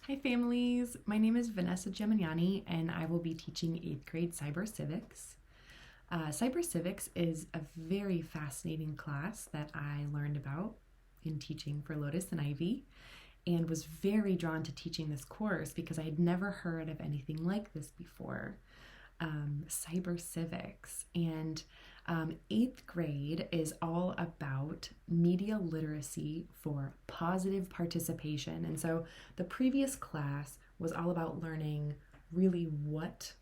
Hi families, my name is Vanessa Gemignani and I will be teaching 8th grade Cyber Civics. Cyber Civics is a very fascinating class that I learned about in teaching for Lotus and Ivy and was very drawn to teaching this course because I had never heard of anything like this before. Cyber Civics, and 8th grade is all about media literacy for positive participation. And so the previous class was all about learning really what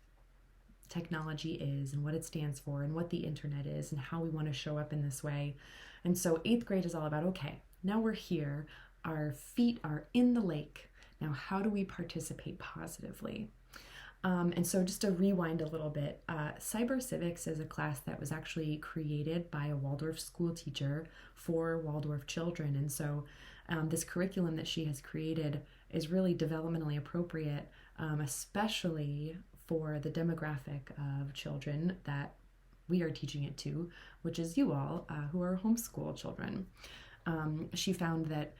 technology is and what it stands for and what the internet is and how we want to show up in this way. And so 8th grade is all about, okay, now we're here, our feet are in the lake. Now, how do we participate positively? And so just to rewind a little bit, Cyber Civics is a class that was actually created by a Waldorf school teacher for Waldorf children. And so this curriculum that she has created is really developmentally appropriate, especially for the demographic of children that we are teaching it to, which is you all who are homeschool children. She found that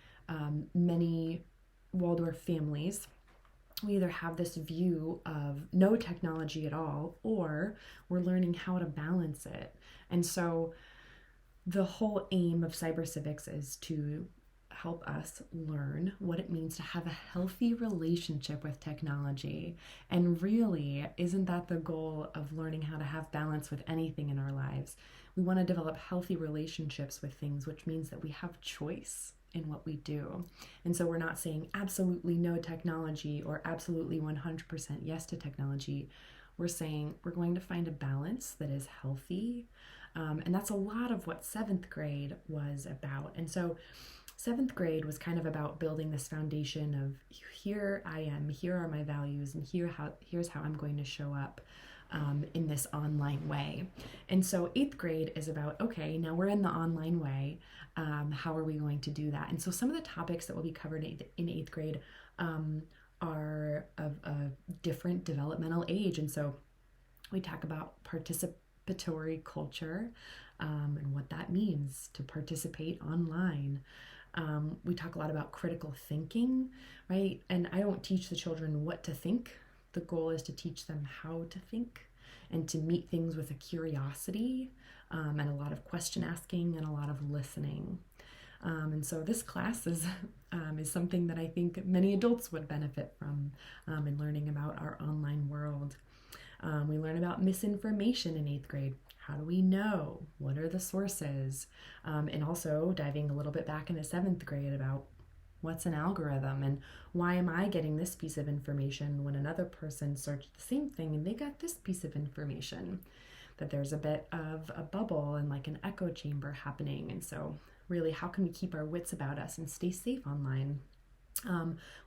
many Waldorf families, we either have this view of no technology at all, or we're learning how to balance it. And so the whole aim of Cyber Civics is to help us learn what it means to have a healthy relationship with technology. And really, isn't that the goal of learning how to have balance with anything in our lives? We want to develop healthy relationships with things, which means that we have choice in what we do. And so we're not saying absolutely no technology or absolutely 100% yes to technology. We're saying we're going to find a balance that is healthy. And that's a lot of what 7th grade was about. And so 7th grade was kind of about building this foundation of here I am, here are my values, and here's how I'm going to show up in this online way. And so 8th grade is about, okay, now we're in the online way. How are we going to do that? And so some of the topics that will be covered in 8th grade are of a different developmental age. And so we talk about participatory culture and what that means to participate online. We talk a lot about critical thinking, right? And I don't teach the children what to think. The goal is to teach them how to think and to meet things with a curiosity and a lot of question asking and a lot of listening. And so this class is something that I think many adults would benefit from in learning about our online world. We learn about misinformation in 8th grade. How do we know? What are the sources? And also diving a little bit back into 7th grade about what's an algorithm and why am I getting this piece of information when another person searched the same thing and they got this piece of information. That there's a bit of a bubble and like an echo chamber happening. And so really, how can we keep our wits about us and stay safe online?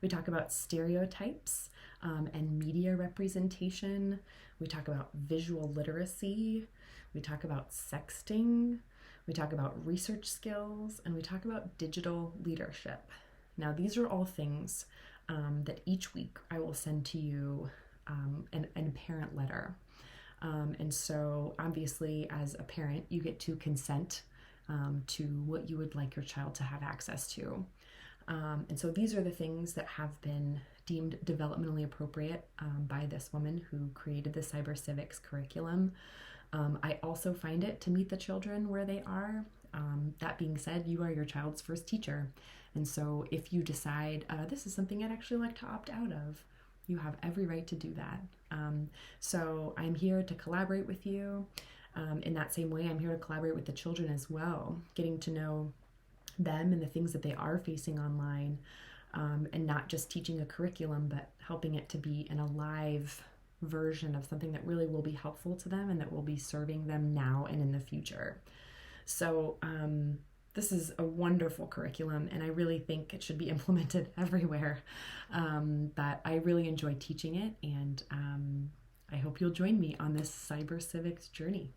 We talk about stereotypes and media representation. We talk about visual literacy. We talk about sexting. We talk about research skills, and we talk about digital leadership. Now, these are all things that each week I will send to you an parent letter. And so obviously as a parent, you get to consent to what you would like your child to have access to. And so these are the things that have been deemed developmentally appropriate by this woman who created the Cyber Civics curriculum. I also find it to meet the children where they are. That being said, you are your child's first teacher. And so if you decide this is something I'd actually like to opt out of, you have every right to do that. So I'm here to collaborate with you. In that same way, I'm here to collaborate with the children as well, getting to know them and the things that they are facing online, and not just teaching a curriculum, but helping it to be an alive version of something that really will be helpful to them and that will be serving them now and in the future. So this is a wonderful curriculum, and I really think it should be implemented everywhere. But I really enjoy teaching it, and I hope you'll join me on this Cyber Civics journey.